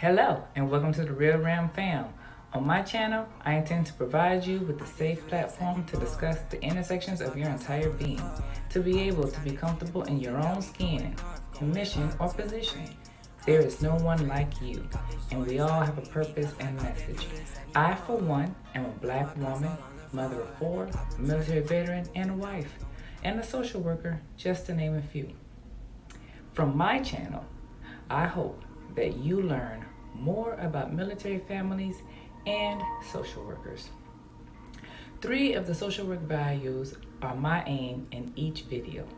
Hello, and welcome to the Real Ram Fam. On my channel, I intend to provide you with a safe platform to discuss the intersections of your entire being, to be able to be comfortable in your own skin, in mission or position. There is no one like you, and we all have a purpose and message. I, for one, am a black woman, mother of four, a military veteran, and a wife, and a social worker, just to name a few. From my channel, I hope that you learn more about military families and social workers. 3 of the social work values are my aim in each video: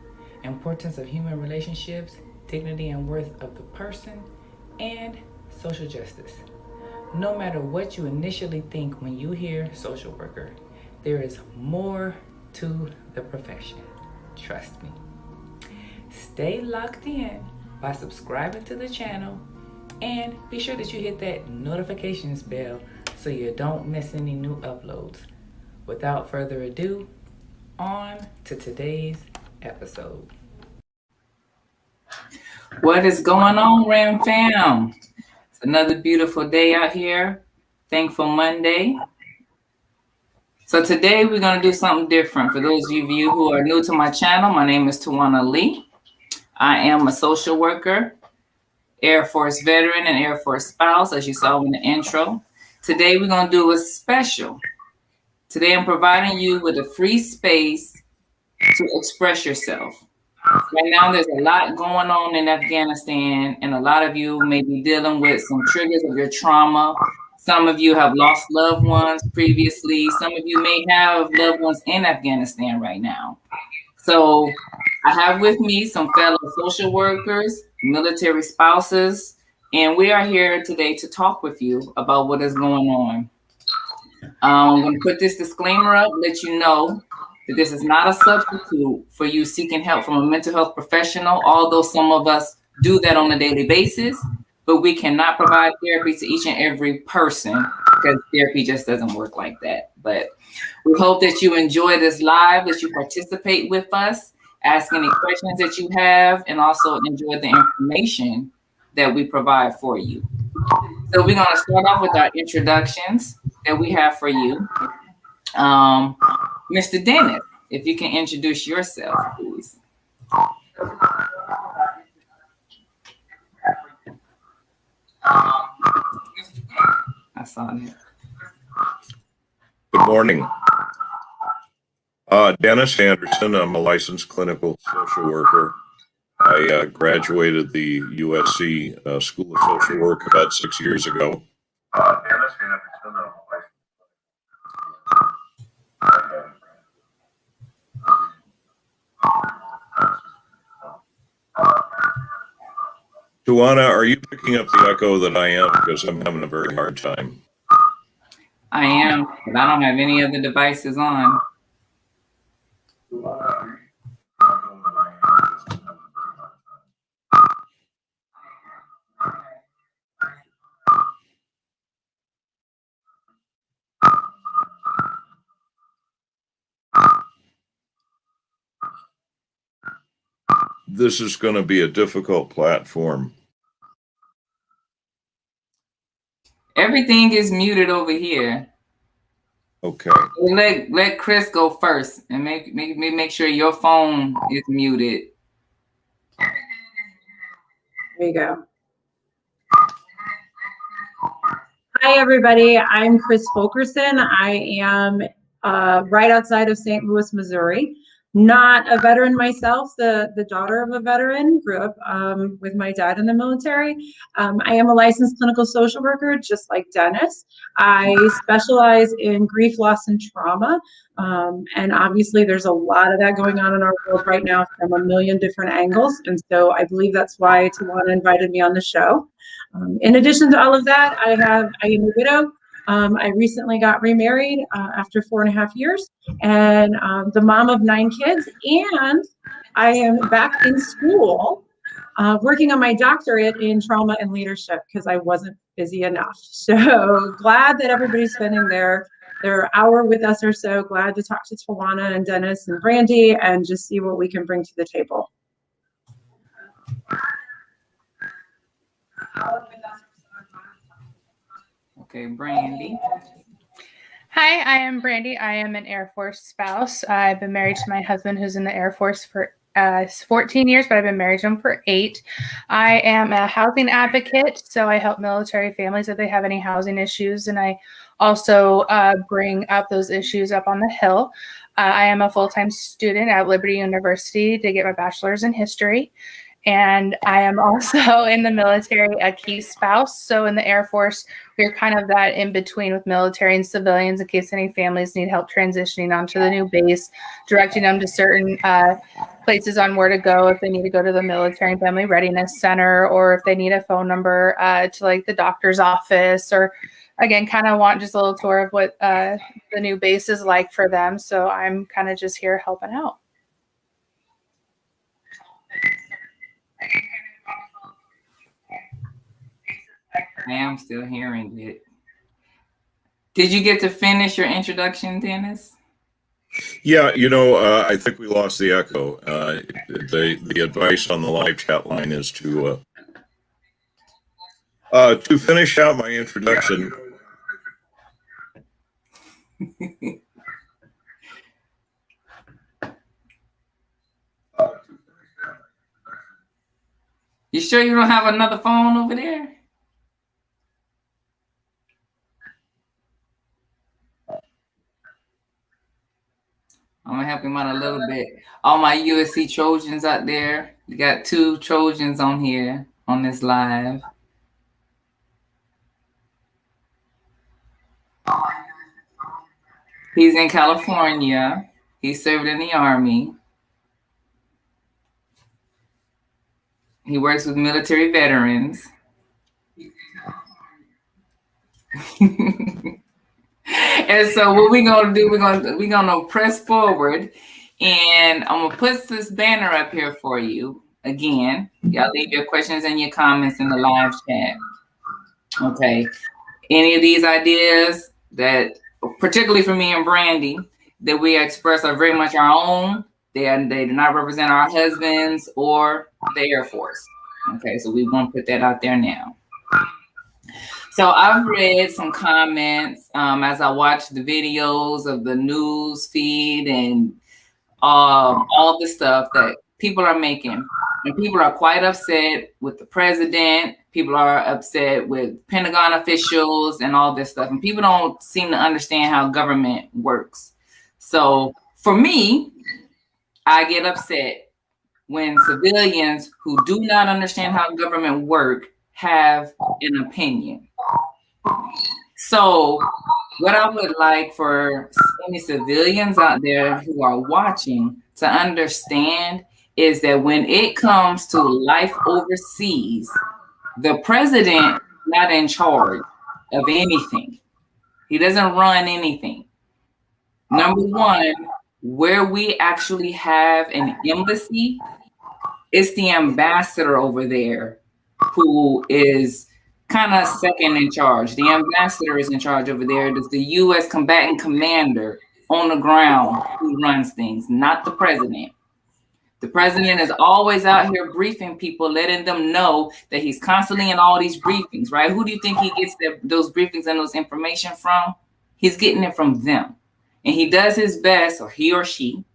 importance of human relationships, dignity and worth of the person, and social justice. No matter what you initially think when you hear social worker, there is more to the profession. Trust me. Stay locked in by subscribing to the channel, and be sure that you hit that notifications bell so you don't miss any new uploads. Without further ado, on to today's episode. What is going on, Ram Fam? It's another beautiful day out here. Thankful Monday. So today we're going to do something different. For those of you who are new to my channel, my name is Tawana Lee. I am a social worker, Air Force veteran, and Air Force spouse, as you saw in the intro. Today we're going to do a special. Today I'm providing you with a free space to express yourself. Right now there's a lot going on in Afghanistan, and a lot of you may be dealing with some triggers of your trauma. Some of you have lost loved ones previously. Some of you may have loved ones in Afghanistan right now. So I have with me some fellow social workers, military spouses, and we are here today to talk with you about what is going on. I'm going to put this disclaimer up, let you know that this is not a substitute for you seeking help from a mental health professional, although some of us do that on a daily basis, but we cannot provide therapy to each and every person because therapy just doesn't work like that. But we hope that you enjoy this live, that you participate with us, ask any questions that you have, and also enjoy the information that we provide for you. So we're going to start off with our introductions that we have for you. Mr. Dennis, if you can introduce yourself, please. I saw that. Good morning. Dennis Anderson. I'm a licensed clinical social worker. I graduated the USC School of Social Work about 6 years ago. Dennis Anderson. I'm a Tawana, are you picking up the echo that I am? Because I'm having a very hard time. I am, but I don't have any other devices on. This is going to be a difficult platform. Everything is muted over here. Okay. Let Kris go first and make sure your phone is muted. There you go. Hi, everybody. I'm Kris Fulkerson. I am right outside of St. Louis, Missouri. Not a veteran myself, the daughter of a veteran, grew up with my dad in the military. I am a licensed clinical social worker, just like Dennis. I specialize in grief, loss, and trauma. And obviously there's a lot of that going on in our world right now from a million different angles. And so I believe that's why Tawana invited me on the show. In addition to all of that, I am a widow. I recently got remarried after 4.5 years, and the mom of 9 kids, and I am back in school working on my doctorate in trauma and leadership because I wasn't busy enough. So glad that everybody's spending their hour with us or so. Glad to talk to Tawana and Dennis and Brandie and just see what we can bring to the table. Okay, Brandie. Hi, I am Brandie. I am an Air Force spouse. I've been married to my husband who's in the Air Force for 14 years, but I've been married to him for 8. I am a housing advocate, so I help military families if they have any housing issues, and I also bring up those issues up on the Hill. I am a full-time student at Liberty University to get my bachelor's in history. And I am also in the military, a key spouse. So in the Air Force, we're kind of that in between with military and civilians in case any families need help transitioning onto the new base, directing them to certain places on where to go if they need to go to the Military and Family Readiness Center, or if they need a phone number to like the doctor's office, or again, kind of want just a little tour of what the new base is like for them. So I'm kind of just here helping out. I am still hearing it. Did you get to finish your introduction, Dennis? Yeah, I think we lost the echo. The advice on the live chat line is to finish out my introduction. You sure you don't have another phone over there? I'm gonna help him out a little bit. All my USC Trojans out there, you got 2 Trojans on here on this live. He's in California. He served in the Army. He works with military veterans. And so what we're gonna do, we're gonna press forward, and I'm gonna put this banner up here for you again. Y'all leave your questions and your comments in the live chat. Okay. Any of these ideas that, particularly for me and Brandie, that we express are very much our own. They do not represent our husbands or the Air Force. Okay, so we want to put that out there now. So I've read some comments as I watched the videos of the news feed and all the stuff that people are making. And people are quite upset with the president. People are upset with Pentagon officials and all this stuff. And people don't seem to understand how government works. So for me, I get upset when civilians who do not understand how government works have an opinion. So what I would like for any civilians out there who are watching to understand is that when it comes to life overseas, the president is not in charge of anything. He doesn't run anything. Number one, where we actually have an embassy, it's the ambassador over there who is kind of second in charge. The ambassador is in charge over there. It is the U.S. combatant commander on the ground who runs things, not the president. The president is always out here briefing people, letting them know that he's constantly in all these briefings, right? Who do you think he gets those briefings and those information from? He's getting it from them. And he does his best, or he or she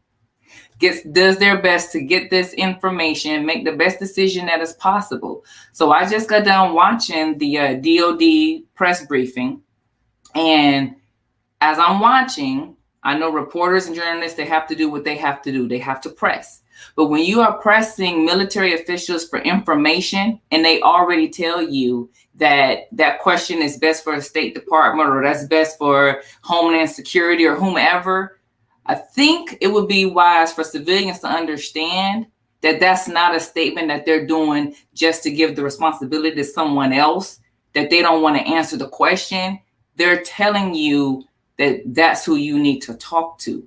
does their best to get this information, make the best decision that is possible. So I just got done watching the DOD press briefing. And as I'm watching, I know reporters and journalists, they have to do what they have to do. They have to press. But when you are pressing military officials for information and they already tell you that that question is best for the State Department or that's best for Homeland Security or whomever, I think it would be wise for civilians to understand that that's not a statement that they're doing just to give the responsibility to someone else, that they don't want to answer the question. They're telling you that that's who you need to talk to,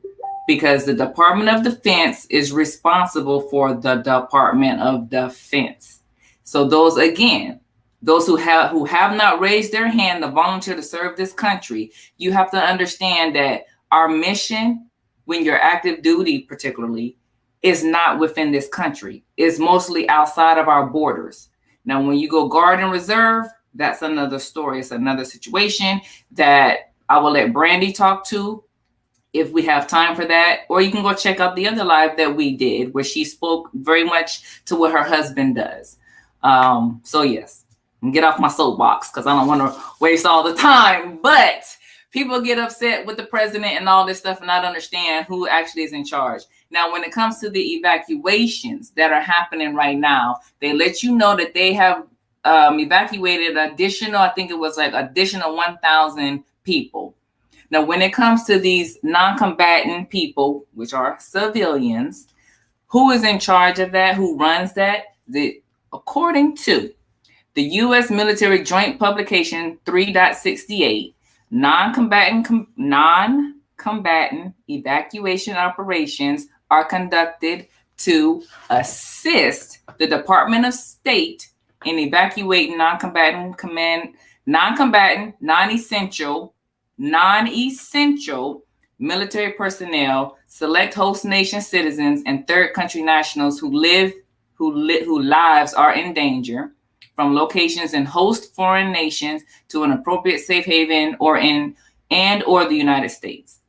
because the Department of Defense is responsible for the Department of Defense. So those who have not raised their hand to volunteer to serve this country, you have to understand that our mission, when you're active duty particularly, is not within this country. It's mostly outside of our borders. Now, when you go Guard and Reserve, that's another story. It's another situation that I will let Brandie talk to if we have time for that. Or you can go check out the other live that we did where she spoke very much to what her husband does. So yes, get off my soapbox because I don't want to waste all the time. But people get upset with the president and all this stuff and not understand who actually is in charge. Now, when it comes to the evacuations that are happening right now, they let you know that they have evacuated additional, I think it was like additional 1,000 people. Now, when it comes to these non-combatant people, which are civilians, who is in charge of that? Who runs that? According to the U.S. Military Joint Publication 3.68, non-combatant evacuation operations are conducted to assist the Department of State in evacuating non-combatant, non-essential military personnel, select host nation citizens, and third country nationals whose lives are in danger from locations in host foreign nations to an appropriate safe haven or the United States.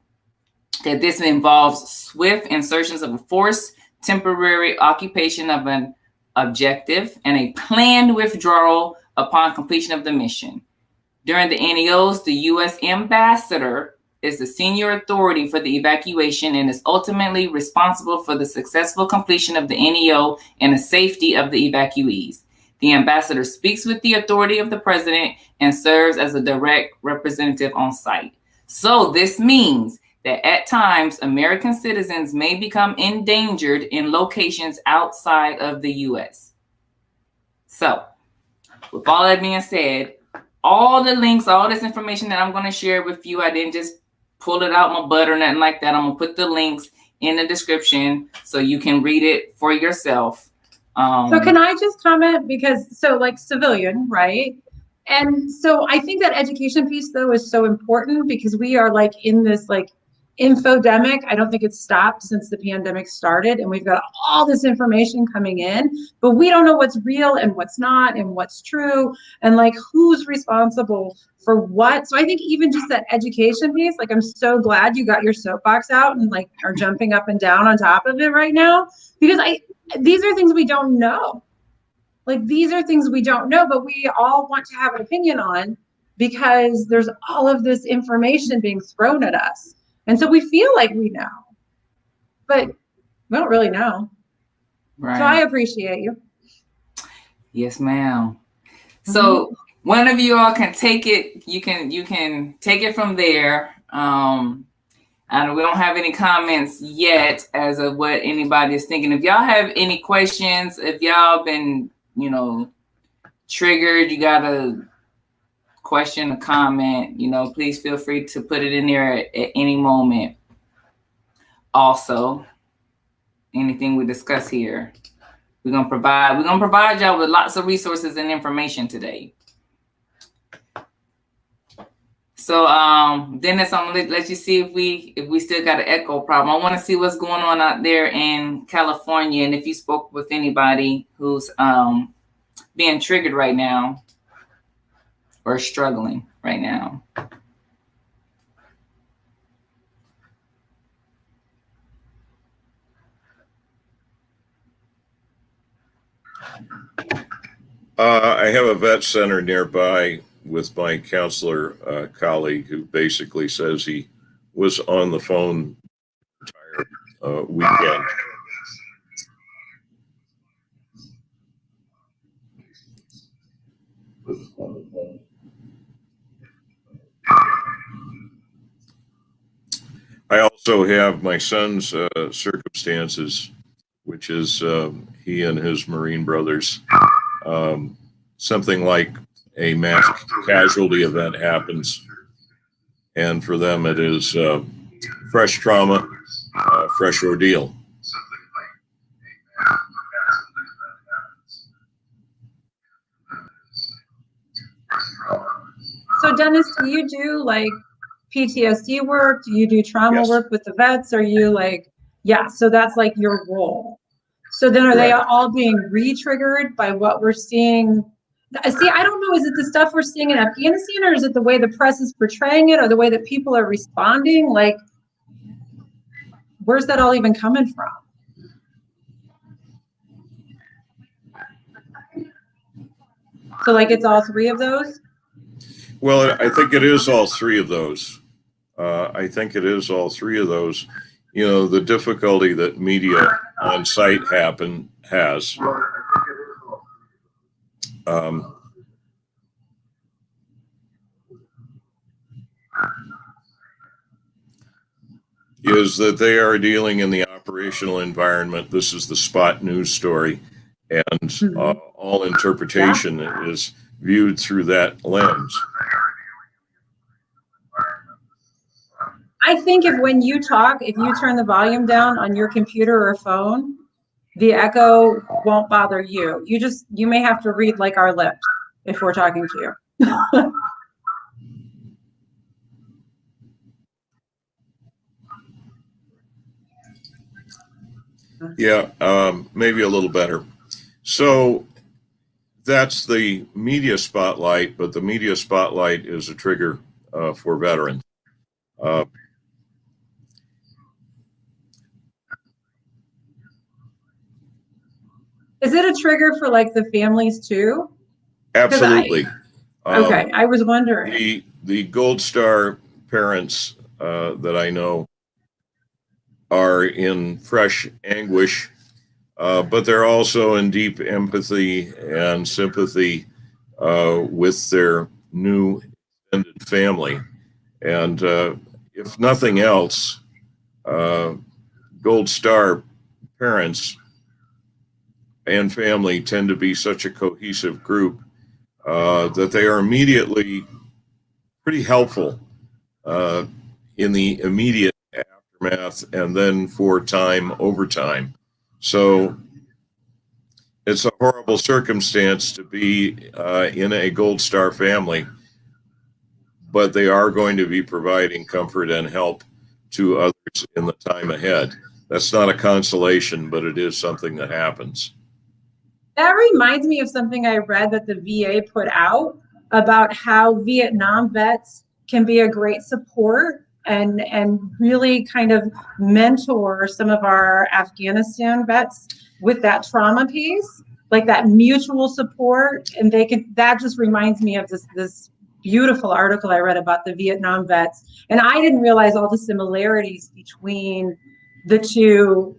That this involves swift insertions of a force, temporary occupation of an objective, and a planned withdrawal upon completion of the mission. During the NEOs, the U.S. ambassador is the senior authority for the evacuation and is ultimately responsible for the successful completion of the NEO and the safety of the evacuees. The ambassador speaks with the authority of the president and serves as a direct representative on site. So this means that at times, American citizens may become endangered in locations outside of the U.S. So, with all that being said, all the links, all this information that I'm going to share with you, I didn't just pull it out my butt or nothing like that. I'm going to put the links in the description so you can read it for yourself. So can I just comment? Because so like civilian, right? And so I think that education piece though is so important because we are like in this like infodemic. I don't think it's stopped since the pandemic started, and we've got all this information coming in, but we don't know what's real and what's not and what's true and like who's responsible for what. So I think even just that education piece, like I'm so glad you got your soapbox out and like are jumping up and down on top of it right now, because these are things we don't know. Like these are things we don't know, but we all want to have an opinion on because there's all of this information being thrown at us. And so we feel like we know, but we don't really know. Right. So I appreciate you. Yes, ma'am. So one of you all can take it. You can take it from there. And we don't have any comments yet as of what anybody is thinking. If y'all have any questions, if y'all been, triggered, you got a question, a comment, please feel free to put it in there at any moment. Also, anything we discuss here, we're gonna provide y'all with lots of resources and information today. So Dennis, I'm gonna let you see if we still got an echo problem. I want to see what's going on out there in California, and if you spoke with anybody who's being triggered right now or struggling right now. I have a vet center nearby with my counselor colleague who basically says he was on the phone the entire weekend. I also have my son's circumstances, which is he and his Marine brothers. Something like a mass casualty event happens, and for them it is fresh trauma, fresh ordeal. So Dennis, do you do like PTSD work? Do you do trauma work with the vets? Are you like, so that's like your role. So then are they all being re-triggered by what we're seeing See, I don't know, is it the stuff we're seeing in Afghanistan, or is it the way the press is portraying it, or the way that people are responding? Like, where's that all even coming from? So like it's all three of those? Well, I think it is all three of those. I think it is all three of those. You know, the difficulty that media on site has. Is that they are dealing in the operational environment. This is the spot news story, and all interpretation is viewed through that lens. I think when you talk, if you turn the volume down on your computer or phone, the echo won't bother you. You may have to read like our lips if we're talking to you. Yeah, maybe a little better. So that's the media spotlight, but the media spotlight is a trigger for veterans. Is it a trigger for like the families too? Absolutely. Okay, I was wondering. The Gold Star parents that I know are in fresh anguish, but they're also in deep empathy and sympathy with their new extended family. And if nothing else, Gold Star parents and family tend to be such a cohesive group that they are immediately pretty helpful in the immediate aftermath and then for time over time. So it's a horrible circumstance to be in a Gold Star family, but they are going to be providing comfort and help to others in the time ahead. That's not a consolation, but it is something that happens. That reminds me of something I read that the VA put out about how Vietnam vets can be a great support and really kind of mentor some of our Afghanistan vets with that trauma piece, like that mutual support. And that just reminds me of this beautiful article I read about the Vietnam vets. And I didn't realize all the similarities between the two,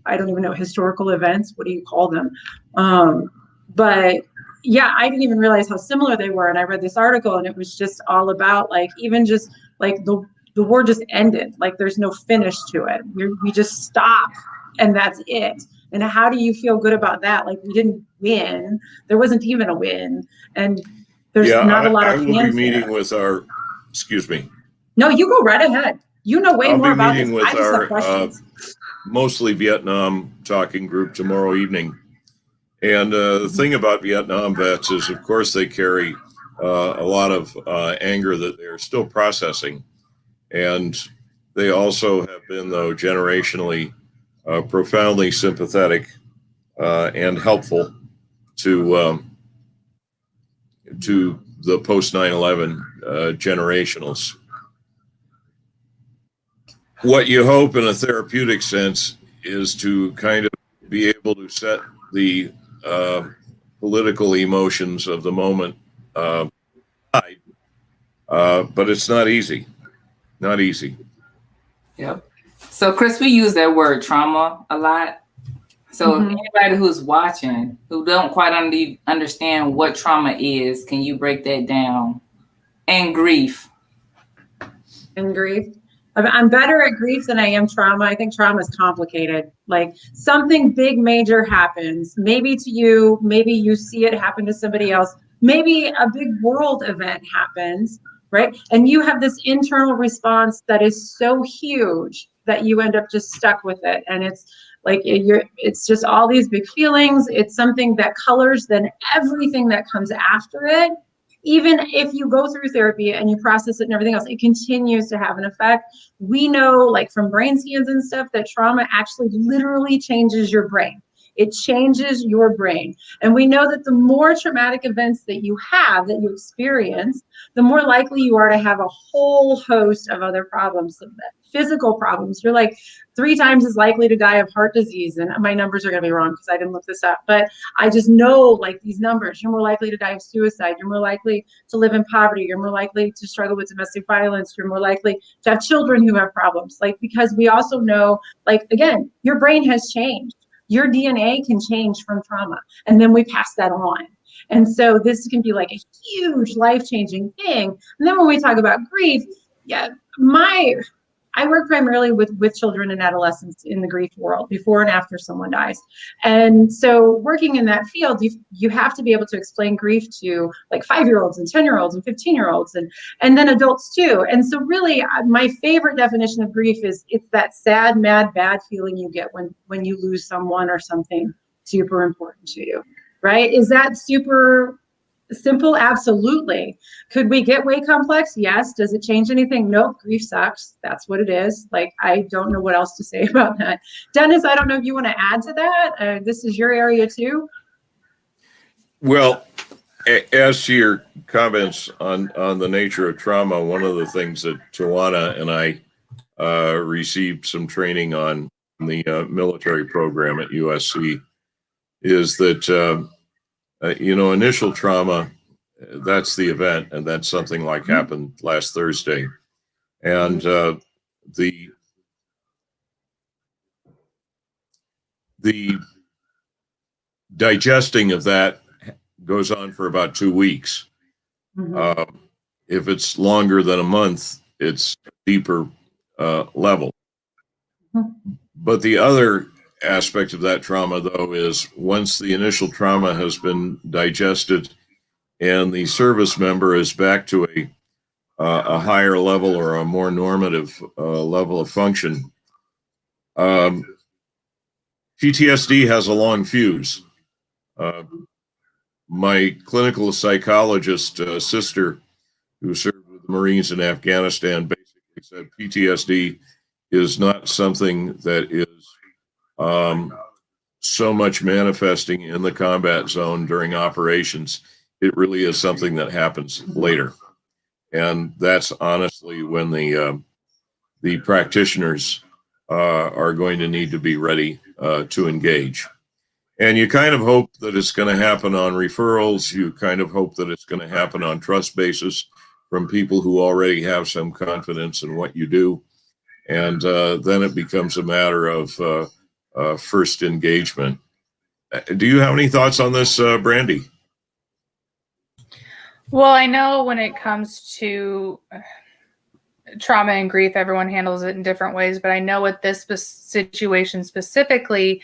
I don't even know, historical events, what do you call them? But yeah, I didn't even realize how similar they were. And I read this article and it was just all about like, even just like the war just ended. Like there's no finish to it. We just stop and that's it. And how do you feel good about that? Like we didn't win. There wasn't even a win. And there's not a lot of I will be meeting there. with our, excuse me. No, you go right ahead. You know way more about this. I'll be meeting with our mostly Vietnam talking group tomorrow evening. And the thing about Vietnam vets is, of course, they carry a lot of anger that they're still processing. And they also have been, though, generationally profoundly sympathetic and helpful to the post 9/11 generationals. What you hope in a therapeutic sense is to kind of be able to set the political emotions of the moment aside, but it's not easy. Not easy. Yep. So, Kris, we use that word trauma a lot. So, if anybody who's watching who don't quite understand what trauma is, can you break that down? And grief. And grief. I'm better at grief than I am trauma. I think trauma is complicated. Like something big, major happens, maybe to you, maybe you see it happen to somebody else, maybe a big world event happens, right? And you have this internal response that is so huge that you end up just stuck with it. And it's like, it's just all these big feelings. It's something that colors then everything that comes after it. Even if you go through therapy and you process it and everything else, it continues to have an effect. We know, like from brain scans and stuff, that trauma actually literally changes your brain. It changes your brain. And we know that the more traumatic events that you have, that you experience, the more likely you are to have a whole host of other problems, physical problems. You're like 3 times as likely to die of heart disease. And my numbers are going to be wrong because I didn't look this up, but I just know like these numbers. You're more likely to die of suicide. You're more likely to live in poverty. You're more likely to struggle with domestic violence. You're more likely to have children who have problems. Like, because we also know, like, again, your brain has changed. Your DNA can change from trauma. And then we pass that on. And so this can be like a huge life-changing thing. And then when we talk about grief, yeah, I work primarily with children and adolescents in the grief world before and after someone dies. And so working in that field, you have to be able to explain grief to like 5-year-olds and 10-year-olds and 15-year-olds and then adults too. And so really my favorite definition of grief is it's that sad, mad, bad feeling you get when you lose someone or something super important to you, right? Is that super simple? Absolutely. Could we get way complex? Yes. Does it change anything? Nope. Grief sucks. That's what it is. Like, I don't know what else to say about that. Dennis, I don't know if you want to add to that. This is your area too. Well, as to your comments on the nature of trauma, one of the things that Tawana and I received some training on in the military program at USC is that initial trauma, that's the event, and that's something like happened last Thursday. And the digesting of that goes on for about 2 weeks. If it's longer than a month, it's deeper level. But the other aspect of that trauma, though, is once the initial trauma has been digested and the service member is back to a higher level or a more normative level of function, PTSD has a long fuse. My clinical psychologist sister, who served with the Marines in Afghanistan, basically said PTSD is not something that is so much manifesting in the combat zone during operations. It really is something that happens later. And that's honestly when the practitioners are going to need to be ready to engage. And you kind of hope that it's going to happen on referrals. You kind of hope that it's going to happen on trust basis from people who already have some confidence in what you do. And then it becomes a matter of first engagement. Do you have any thoughts on this, Brandie? Well, I know when it comes to trauma and grief, everyone handles it in different ways, but I know with this situation specifically,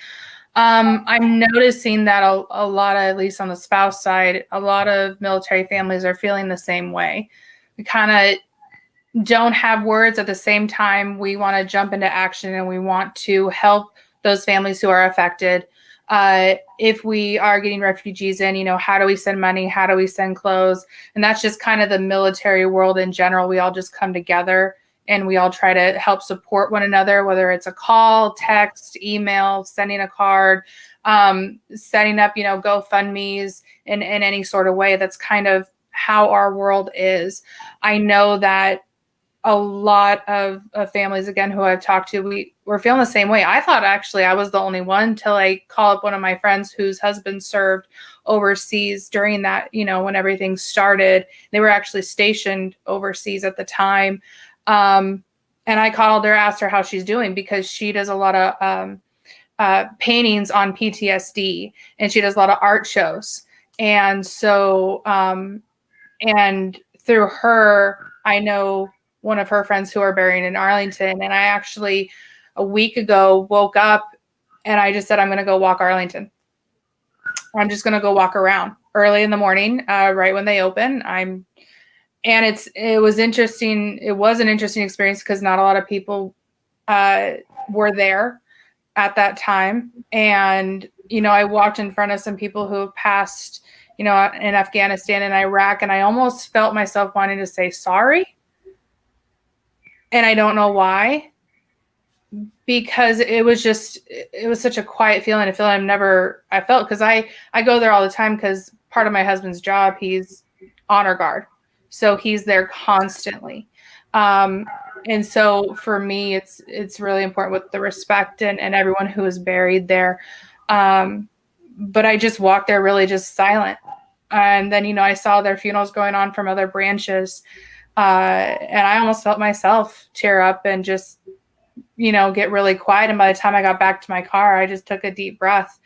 I'm noticing that a lot of, at least on the spouse side, a lot of military families are feeling the same way. We kind of don't have words. At the same time, we want to jump into action and we want to help those families who are affected. If we are getting refugees in, how do we send money? How do we send clothes? And that's just kind of the military world in general. We all just come together and we all try to help support one another, whether it's a call, text, email, sending a card, setting up, GoFundMes in any sort of way. That's kind of how our world is. I know that a lot of families, again, who I've talked to, we're feeling the same way. I thought actually I was the only one till I called up one of my friends whose husband served overseas during that, when everything started. They were actually stationed overseas at the time. And I called her, asked her how she's doing, because she does a lot of paintings on PTSD, and she does a lot of art shows. And so, and through her, I know one of her friends who are burying in Arlington. And I actually, a week ago, woke up and I just said, I'm going to go walk Arlington. I'm just going to go walk around early in the morning, right when they open. And it was interesting. It was an interesting experience because not a lot of people were there at that time. And, I walked in front of some people who have passed, in Afghanistan and Iraq, and I almost felt myself wanting to say sorry. And I don't know why, because it was such a quiet feeling, a feeling I felt, because I go there all the time because part of my husband's job, he's honor guard. So he's there constantly. And so for me, it's really important with the respect and everyone who is buried there. But I just walked there really just silent. And then, I saw their funerals going on from other branches. And I almost felt myself tear up and just, get really quiet. And by the time I got back to my car, I just took a deep breath.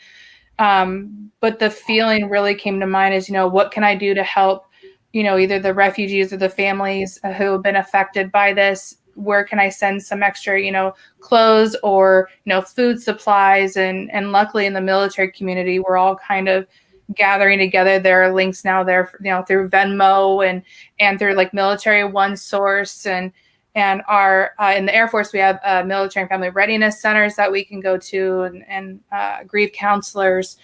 But the feeling really came to mind is, what can I do to help, either the refugees or the families who have been affected by this? Where can I send some extra, clothes or, food supplies? And luckily in the military community, we're all kind of gathering together. There are links now there, through Venmo and through like Military One Source and our in the Air Force, we have military and family readiness centers that we can go to and grief counselors.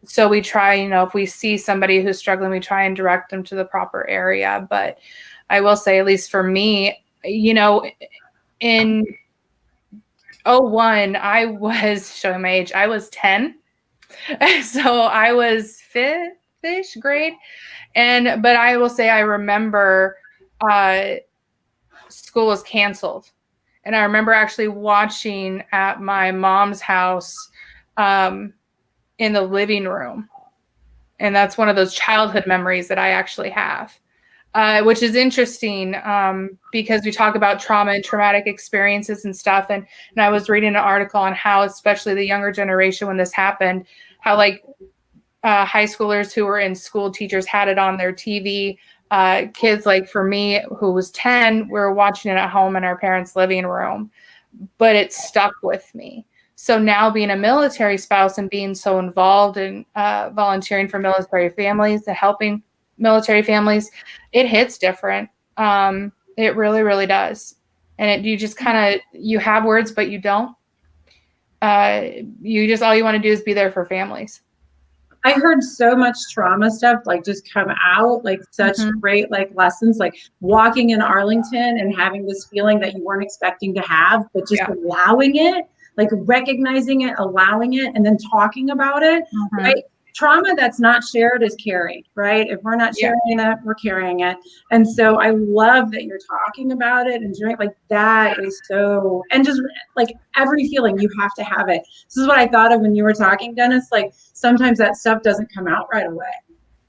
So we try, if we see somebody who's struggling, we try and direct them to the proper area. But I will say, at least for me, in 01, I was, showing my age, I was 10. So I was fifth-ish grade. But I will say, I remember school was canceled. And I remember actually watching at my mom's house in the living room. And that's one of those childhood memories that I actually have. Which is interesting because we talk about trauma and traumatic experiences and stuff. And I was reading an article on how, especially the younger generation, when this happened, how like high schoolers who were in school, teachers had it on their TV. Kids like for me, who was 10, we were watching it at home in our parents' living room, but it stuck with me. So now being a military spouse and being so involved in volunteering for military families and helping military families, it hits different. It really, really does. And you just kind of, you have words, but you don't. You just, all you want to do is be there for families. I heard so much trauma stuff like just come out, like such great like lessons, like walking in Arlington and having this feeling that you weren't expecting to have, but just allowing it, like recognizing it, allowing it, and then talking about it, right? Trauma that's not shared is carried, right? If we're not sharing it, we're carrying it. And so I love that you're talking about it and doing like that is so, and just like every feeling, you have to have it. This is what I thought of when you were talking, Dennis, like sometimes that stuff doesn't come out right away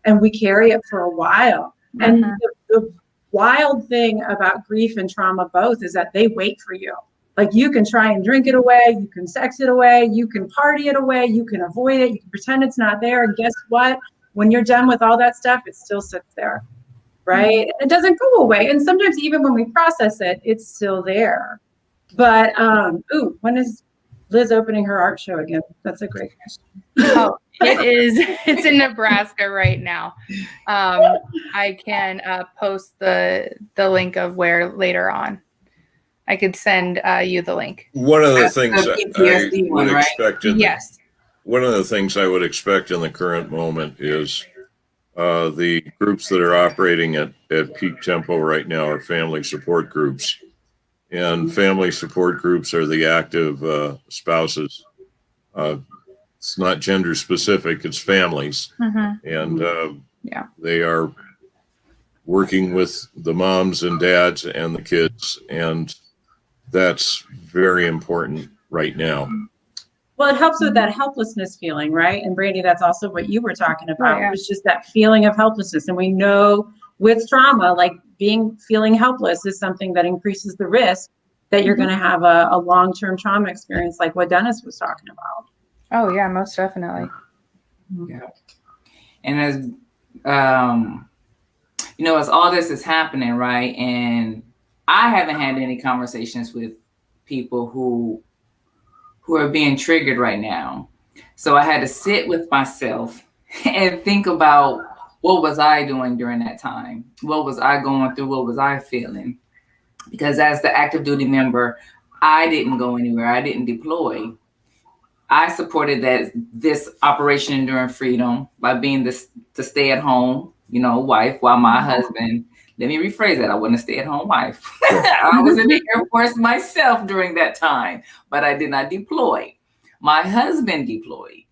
and we carry it for a while. And the wild thing about grief and trauma both is that they wait for you. Like you can try and drink it away, you can sex it away, you can party it away, you can avoid it, you can pretend it's not there. And guess what? When you're done with all that stuff, it still sits there, right? It doesn't go away. And sometimes even when we process it, it's still there. But, when is Liz opening her art show again? That's a great question. Oh, it is. It's in Nebraska right now. I can post the link of where later on. I could send you the link. One of the things I would expect one of the things I would expect in the current moment is the groups that are operating at peak tempo right now are family support groups. And family support groups are the active spouses. It's not gender specific, it's families. And they are working with the moms and dads and the kids, and that's very important right now. Well, it helps with that helplessness feeling, right? And Brandie, that's also what you were talking about. It was just that feeling of helplessness. And we know with trauma, like feeling helpless is something that increases the risk that you're going to have a long-term trauma experience like what Dennis was talking about. Oh yeah, most definitely. Yeah. And as, as all this is happening, right? And I haven't had any conversations with people who are being triggered right now. So I had to sit with myself and think about what was I doing during that time? What was I going through? What was I feeling? Because as the active duty member, I didn't go anywhere. I didn't deploy. I supported this Operation Enduring Freedom by being the stay-at-home, wife while my husband Let me rephrase that. I wasn't a stay-at-home wife. I was in the Air Force myself during that time, but I did not deploy. My husband deployed.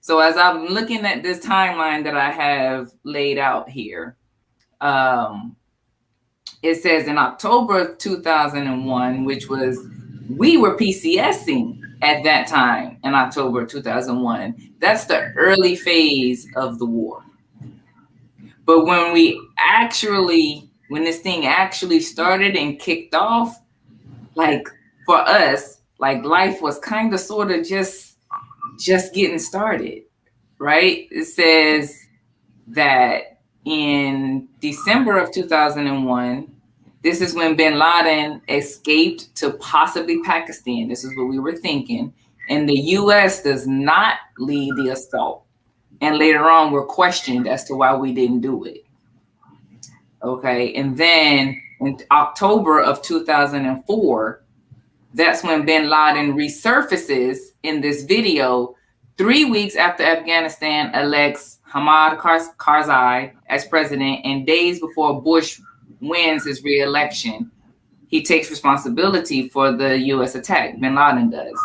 So as I'm looking at this timeline that I have laid out here, it says in October of 2001, we were PCSing at that time in October of 2001. That's the early phase of the war. But when this thing actually started and kicked off, like for us, like life was kind of sort of just getting started, right? It says that in December of 2001, this is when bin Laden escaped to possibly Pakistan. This is what we were thinking. And the U.S. does not lead the assault. And later on, we're questioned as to why we didn't do it. Okay. And then in October of 2004, that's when bin Laden resurfaces in this video 3 weeks after Afghanistan elects Hamid Karzai as president, and days before Bush wins his re-election. He takes responsibility for the U.S. attack. Bin Laden does.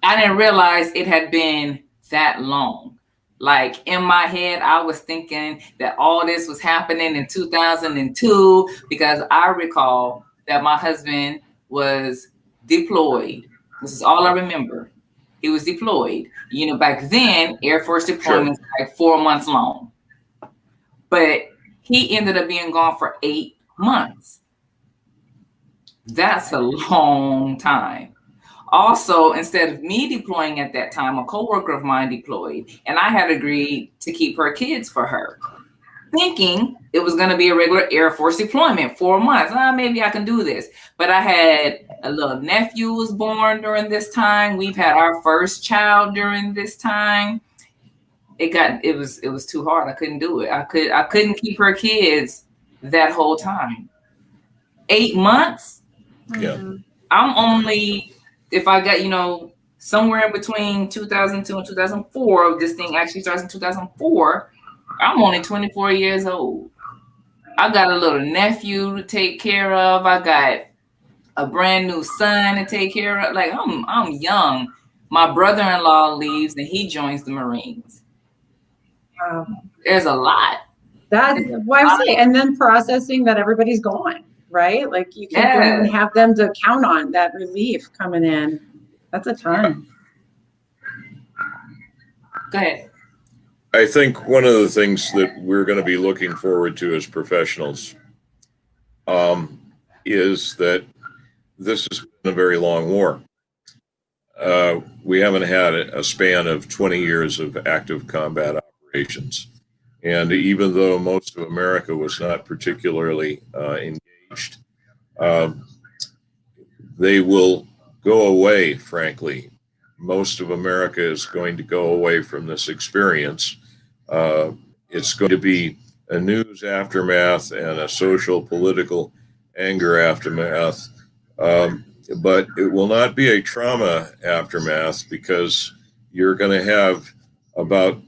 I didn't realize it had been that long. Like in my head, I was thinking that all this was happening in 2002 because I recall that my husband was deployed. This is all I remember. He was deployed. You know, back then, Air Force deployments were like 4 months long. But he ended up being gone for 8 months. That's a long time. Also, instead of me deploying at that time, a coworker of mine deployed, and I had agreed to keep her kids for her, thinking it was going to be a regular Air Force deployment, 4 months. Maybe I can do this. But I had a little nephew was born during this time. We've had our first child during this time. It was too hard. I couldn't do it. I couldn't keep her kids that whole time. 8 months. Yeah. I'm only, if I got, somewhere in between 2002 and 2004, this thing actually starts in 2004, I'm only 24 years old. I got a little nephew to take care of. I got a brand new son to take care of. Like I'm young. My brother-in-law leaves and he joins the Marines. Wow. There's a lot. That's why I'm saying, and then processing that everybody's gone, right? Like you can't even have them to count on that relief coming in. That's a ton. Go ahead. I think one of the things that we're going to be looking forward to as professionals is that this has been a very long war. We haven't had a span of 20 years of active combat operations. And even though most of America was not particularly engaged, they will go away, frankly. Most of America is going to go away from this experience. It's going to be a news aftermath and a social, political anger aftermath. But it will not be a trauma aftermath because you're going to have about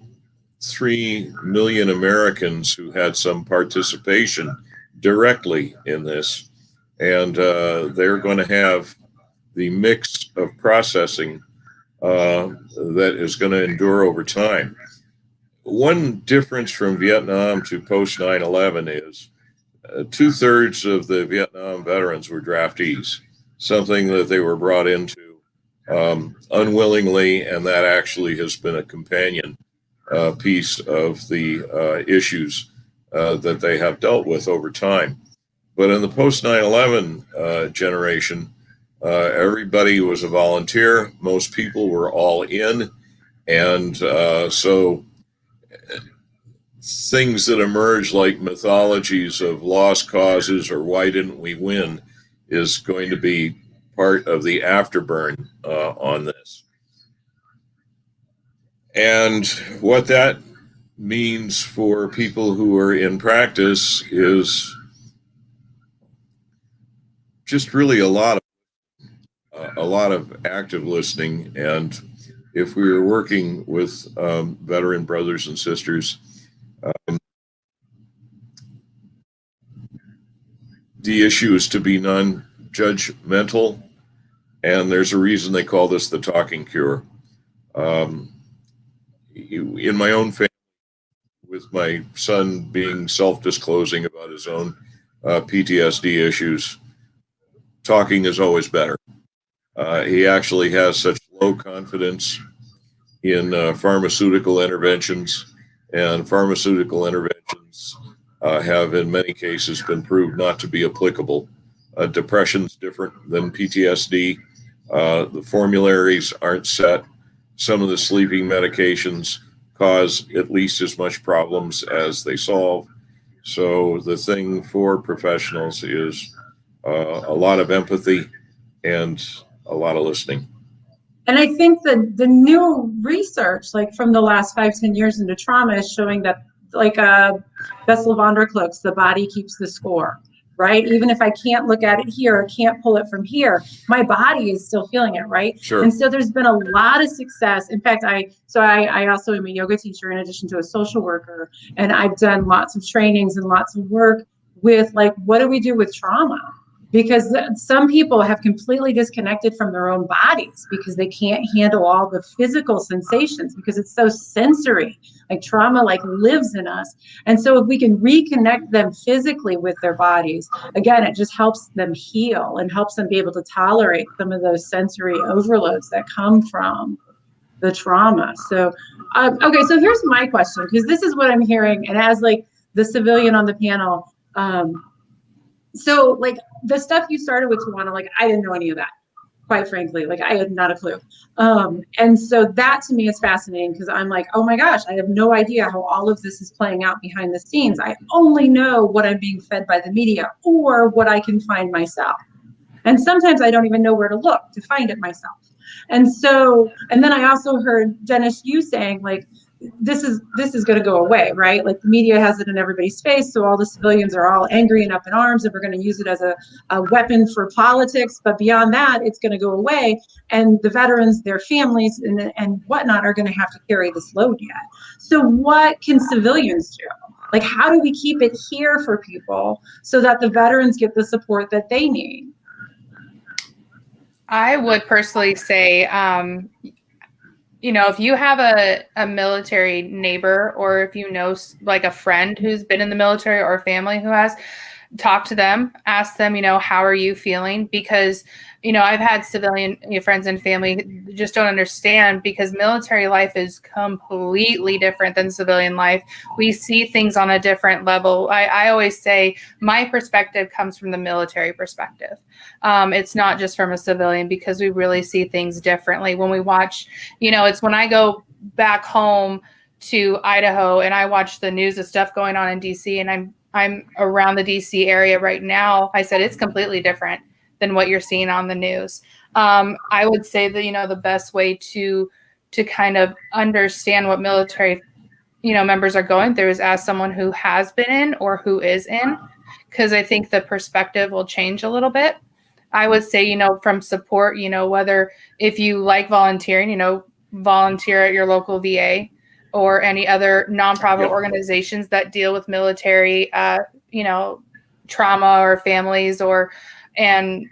3 million Americans who had some participation directly in this. And they're going to have the mix of processing that is going to endure over time. One difference from Vietnam to post 9/11 is 2/3 of the Vietnam veterans were draftees, something that they were brought into unwillingly, and that actually has been a companion piece of the issues that they have dealt with over time. But in the post 9/11 generation, everybody was a volunteer. Most people were all in. And so things that emerge like mythologies of lost causes or why didn't we win is going to be part of the afterburn on this. And what that means for people who are in practice is just really a lot of active listening. And if we were working with veteran brothers and sisters, the issue is to be non-judgmental, and there's a reason they call this the talking cure. In my own family, with my son being self-disclosing about his own PTSD issues, talking is always better. He actually has such low confidence in pharmaceutical interventions, and pharmaceutical interventions have in many cases been proved not to be applicable. Depression's different than PTSD. The formularies aren't set. Some of the sleeping medications cause at least as much problems as they solve. So the thing for professionals is a lot of empathy and a lot of listening. And I think that the new research, like from the last 5-10 years into trauma, is showing that, like Bessel van der Kolk's, the body keeps the score, right? Even if I can't look at it here, or can't pull it from here, my body is still feeling it, right? Sure. And so there's been a lot of success. In fact, I also am a yoga teacher in addition to a social worker, and I've done lots of trainings and lots of work with, like, what do we do with trauma? Because some people have completely disconnected from their own bodies because they can't handle all the physical sensations because it's so sensory. Like trauma like lives in us. And so if we can reconnect them physically with their bodies, again, it just helps them heal and helps them be able to tolerate some of those sensory overloads that come from the trauma. So, okay, so here's my question, because this is what I'm hearing. And as like the civilian on the panel, so like the stuff you started with, Tawana, like I didn't know any of that, quite frankly. Like I had not a clue. And so that to me is fascinating because I'm like, oh my gosh, I have no idea how all of this is playing out behind the scenes. I only know what I'm being fed by the media or what I can find myself. And sometimes I don't even know where to look to find it myself. And so, and then I also heard Dennis, you saying like, this is going to go away, right? Like the media has it in everybody's face. So all the civilians are all angry and up in arms and we're going to use it as a weapon for politics. But beyond that, it's going to go away. And the veterans, their families and whatnot are going to have to carry this load yet. So what can civilians do? Like, how do we keep it here for people so that the veterans get the support that they need? I would personally say, you know, if you have a military neighbor or if you know like a friend who's been in the military or a family who has, talk to them, ask them, you know, how are you feeling? Because, you know, I've had civilian friends and family who just don't understand because military life is completely different than civilian life. We see things on a different level. I always say my perspective comes from the military perspective. It's not just from a civilian because we really see things differently. When we watch, you know, it's when I go back home to Idaho and I watch the news of stuff going on in DC and I'm around the DC area right now. I said it's completely different than what you're seeing on the news. I would say that, you know, the best way to kind of understand what military, you know, members are going through is ask someone who has been in or who is in, because I think the perspective will change a little bit. I would say, you know, from support, you know, whether if you like volunteering, you know, volunteer at your local VA or any other nonprofit organizations that deal with military, you know, trauma or families and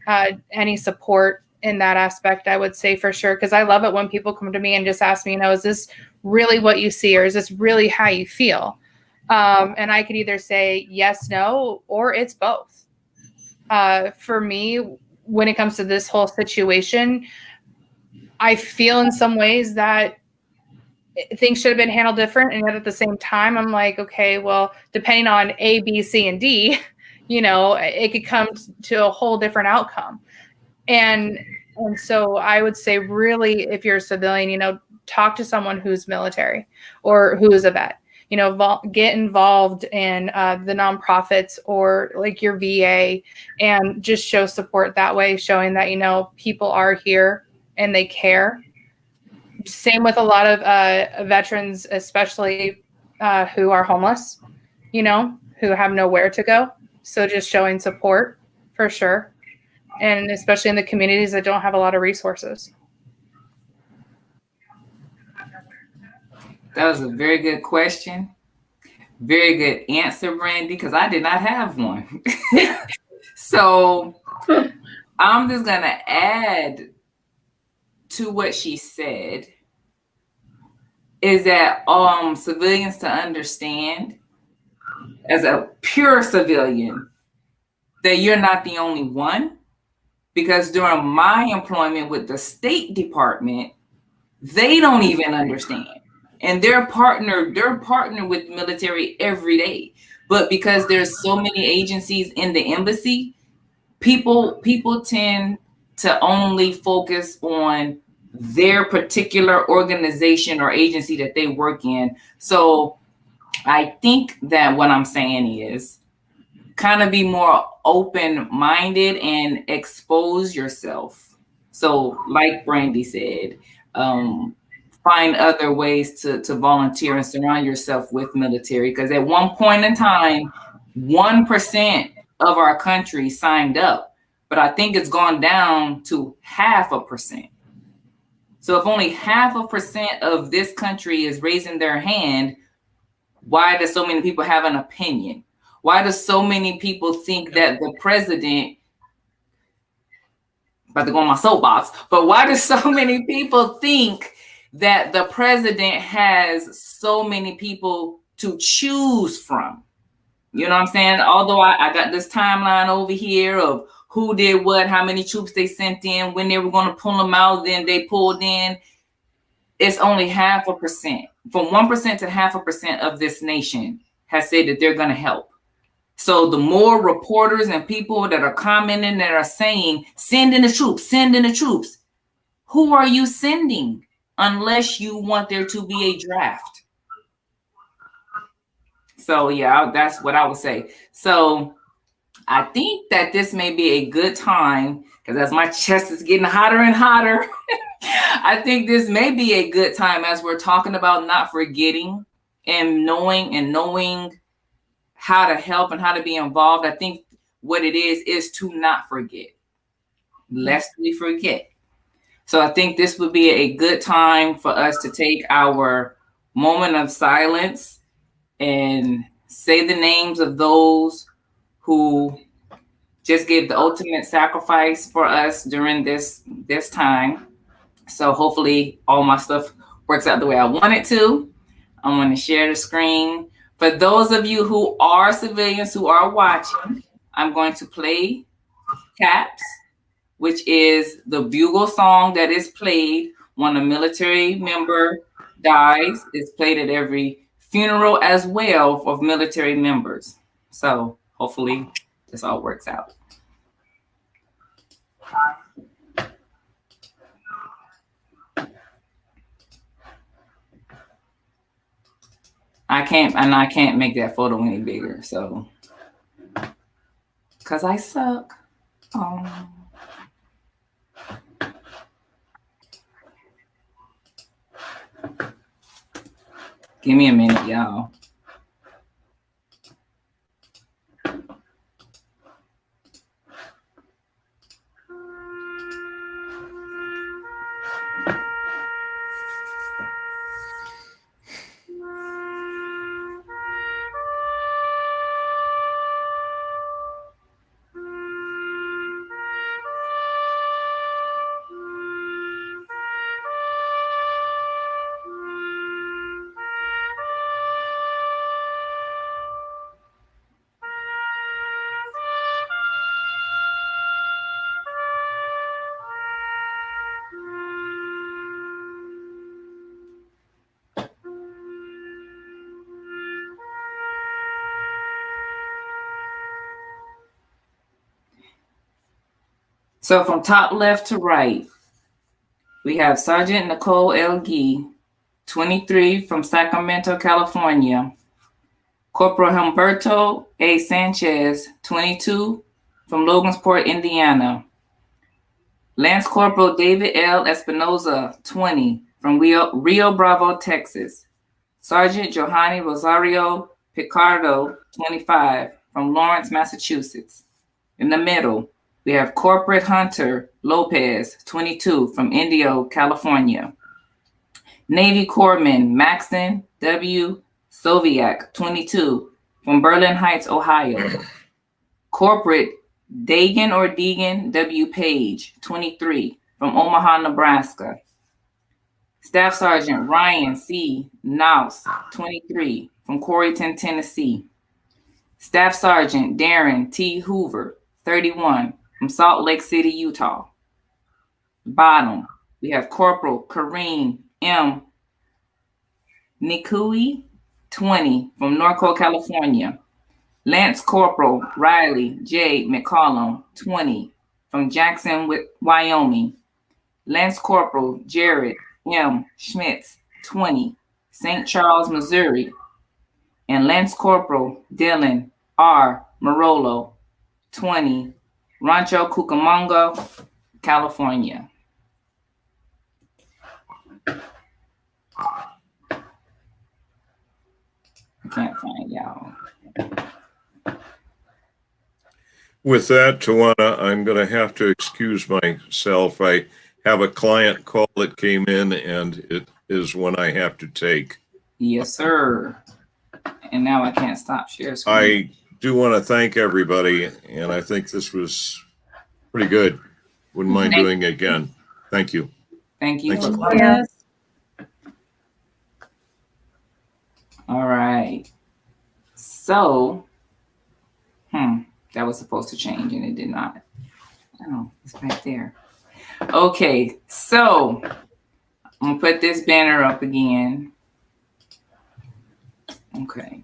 any support in that aspect, I would say for sure. Because I love it when people come to me and just ask me, you know, is this really what you see or is this really how you feel? And I could either say yes, no, or it's both. For me, when it comes to this whole situation, I feel in some ways that things should have been handled different. And yet at the same time, I'm like, okay, well, depending on A, B, C, and D, you know, it could come to a whole different outcome. And so I would say really, if you're a civilian, you know, talk to someone who's military or who is a vet, you know, get involved in the nonprofits or like your VA and just show support that way, showing that, you know, people are here and they care. Same with a lot of veterans, especially who are homeless, you know, who have nowhere to go. So just showing support for sure. And especially in the communities that don't have a lot of resources. That was a very good question. Very good answer, Brandie, because I did not have one. So I'm just going to add to what she said is that civilians to understand, as a pure civilian, that you're not the only one. Because during my employment with the State Department, they don't even understand. And they're partnered with military every day. But because there's so many agencies in the embassy, people tend to only focus on their particular organization or agency that they work in. So I think that what I'm saying is kind of be more open-minded and expose yourself. So like Brandie said, find other ways to volunteer and surround yourself with military. Because at one point in time, 1% of our country signed up, but I think it's gone down to 0.5%. So if only 0.5% of this country is raising their hand, why do so many people have an opinion? Why do so many people think that the president, about to go on my soapbox, but why do so many people think that the president has so many people to choose from? You know what I'm saying? Although I got this timeline over here of who did what, how many troops they sent in, when they were going to pull them out, then they pulled in. It's only 0.5%. From 1% to 0.5% of this nation has said that they're going to help. So the more reporters and people that are commenting that are saying, send in the troops, who are you sending unless you want there to be a draft? So yeah, that's what I would say. So I think that this may be a good time, because as my chest is getting hotter and hotter, I think this may be a good time as we're talking about not forgetting and knowing how to help and how to be involved. I think what it is to not forget, lest we forget. So I think this would be a good time for us to take our moment of silence and say the names of those who just gave the ultimate sacrifice for us during this time. So hopefully all my stuff works out the way I want it to. I'm going to share the screen. For those of you who are civilians who are watching, I'm going to play Caps, which is the bugle song that is played when a military member dies. It's played at every funeral as well of military members. So hopefully this all works out. I can't make that photo any bigger, so because I suck. Give me a minute, y'all. So from top left to right, we have Sergeant Nicole L. Gee, 23, from Sacramento, California. Corporal Humberto A. Sanchez, 22, from Logansport, Indiana. Lance Corporal David L. Espinoza, 20, from Rio Bravo, Texas. Sergeant Johanny Rosario Picardo, 25, from Lawrence, Massachusetts. In the middle, we have Corporate Hunter Lopez, 22, from Indio, California. Navy Corpsman Maxton W. Soviak, 22, from Berlin Heights, Ohio. Corporate Dagan or Deegan W. Page, 23, from Omaha, Nebraska. Staff Sergeant Ryan C. Nouse, 23, from Coreyton, Tennessee. Staff Sergeant Darren T. Hoover, 31, from Salt Lake City, Utah. Bottom, we have Corporal Kareem M. Nikui, 20, from Norco, California. Lance Corporal Riley J. McCollum, 20, from Jackson, Wyoming. Lance Corporal Jared M. Schmitz, 20, St. Charles, Missouri. And Lance Corporal Dylan R. Marolo, 20, Rancho Cucamonga, California. I can't find y'all. With that, Tawana, I'm going to have to excuse myself. I have a client call that came in, and it is one I have to take. Yes, sir. And now I can't stop share screen. I do want to thank everybody, and I think this was pretty good. Wouldn't mind doing it again. Thank you. Thank you Thanks. for coming. Yes. All right. So, that was supposed to change and it did not. Oh, it's right there. Okay, so I'm gonna put this banner up again. Okay.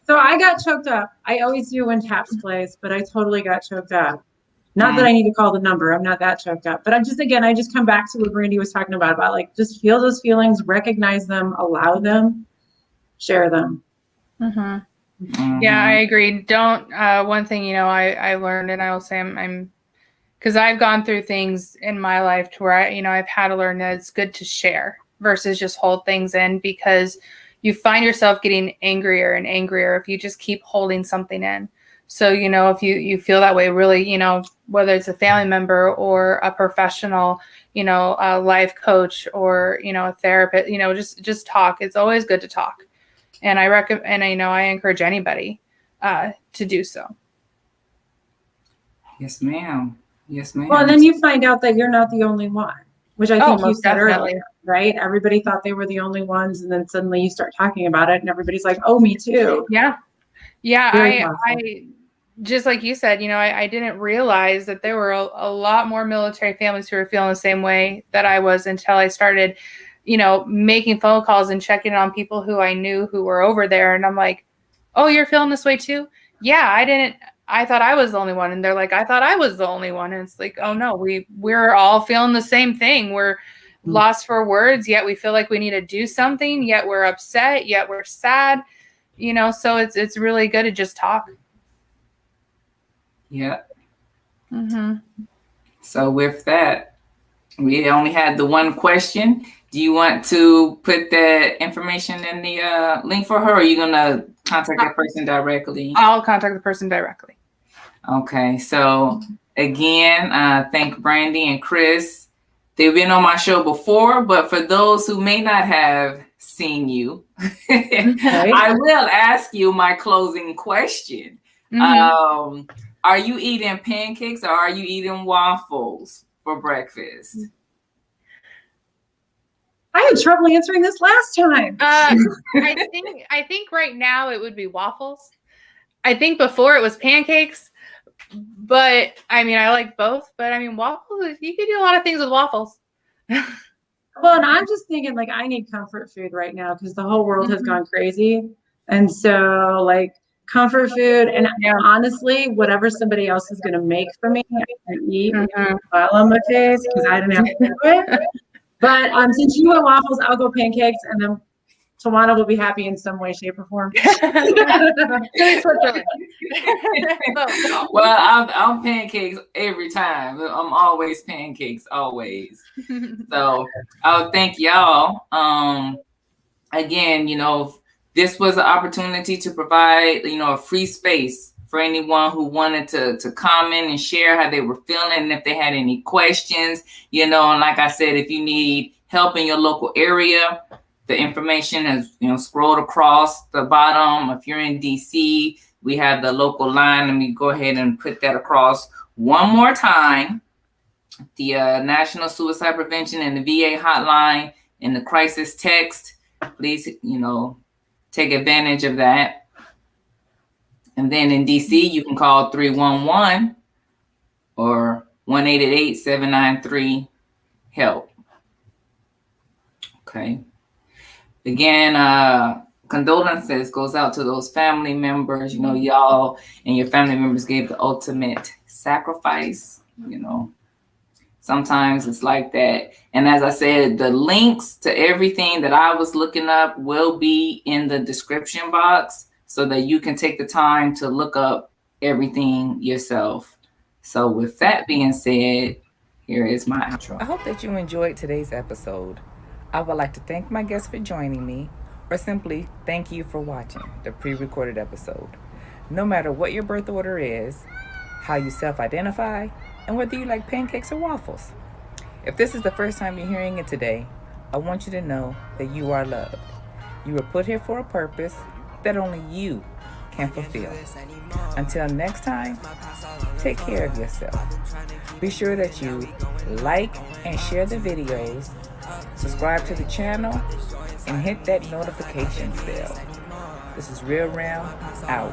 So I got choked up. I always do when TAPS plays, but I totally got choked up. Not that I need to call the number. I'm not that choked up. But I'm just, again, I just come back to what Brandie was talking about like just feel those feelings, recognize them, allow them, share them. Mm-hmm. Yeah, I agree. Don't, one thing, I learned, and I will say I'm, because I've gone through things in my life to where I've had to learn that it's good to share versus just hold things in, because you find yourself getting angrier and angrier if you just keep holding something in. So, if you feel that way, really, whether it's a family member or a professional, a life coach or, a therapist, just talk. It's always good to talk. And I recommend, and I encourage anybody to do so. Yes, ma'am. Yes, ma'am. Well, and then you find out that you're not the only one, which I think you said definitely. earlier, right? Everybody thought they were the only ones, and then suddenly you start talking about it, and everybody's like, "Oh, me too." Yeah, yeah. Very I powerful. just like you said, I didn't realize that there were a lot more military families who were feeling the same way that I was until I started, making phone calls and checking on people who I knew who were over there. And I'm like, "Oh, you're feeling this way too?" Yeah, I thought I was the only one. And they're like, "I thought I was the only one." And it's like, oh no, we're all feeling the same thing. We're lost for words, yet we feel like we need to do something, yet we're upset, yet we're sad, so it's really good to just talk. Yeah. Mm-hmm. So with that, we only had the one question. Do you want to put that information in the link for her, or are you going to contact that person directly? I'll contact the person directly. Okay. So again, thank Brandie and Kris. They've been on my show before, but for those who may not have seen you, I will ask you my closing question. Mm-hmm. Are you eating pancakes or are you eating waffles for breakfast? I had trouble answering this last time. I think right now it would be waffles. I think before it was pancakes, but I like both. But waffles, you can do a lot of things with waffles. Well, and I'm just thinking I need comfort food right now because the whole world has gone crazy. And so comfort food, and honestly, whatever somebody else is going to make for me, I can eat while on my face because I didn't have to do it. But since you went waffles, I'll go pancakes, and then Tawana will be happy in some way, shape, or form. Well, I'm pancakes every time. I'm always pancakes, always. So I'll thank y'all. Again, this was an opportunity to provide, a free space for anyone who wanted to comment and share how they were feeling, and if they had any questions, and like I said, if you need help in your local area, the information is, scrolled across the bottom. If you're in DC, We have the local line. Let me go ahead and put that across one more time. The National Suicide Prevention and the VA hotline and the crisis text. Please, take advantage of that. And then in DC, you can call 311 or 1-888-793-HELP. Okay. Again, condolences goes out to those family members. Y'all and your family members gave the ultimate sacrifice. Sometimes it's like that. And as I said, the links to everything that I was looking up will be in the description box so that you can take the time to look up everything yourself. So with that being said, here is my outro. I hope that you enjoyed today's episode. I would like to thank my guests for joining me, or simply thank you for watching the pre-recorded episode. No matter what your birth order is, how you self-identify, and whether you like pancakes or waffles. If this is the first time you're hearing it today, I want you to know that you are loved. You were put here for a purpose that only you can fulfill. Until next time, take care of yourself. Be sure that you like and share the videos, subscribe to the channel, and hit that notifications bell. This is Real Realm out.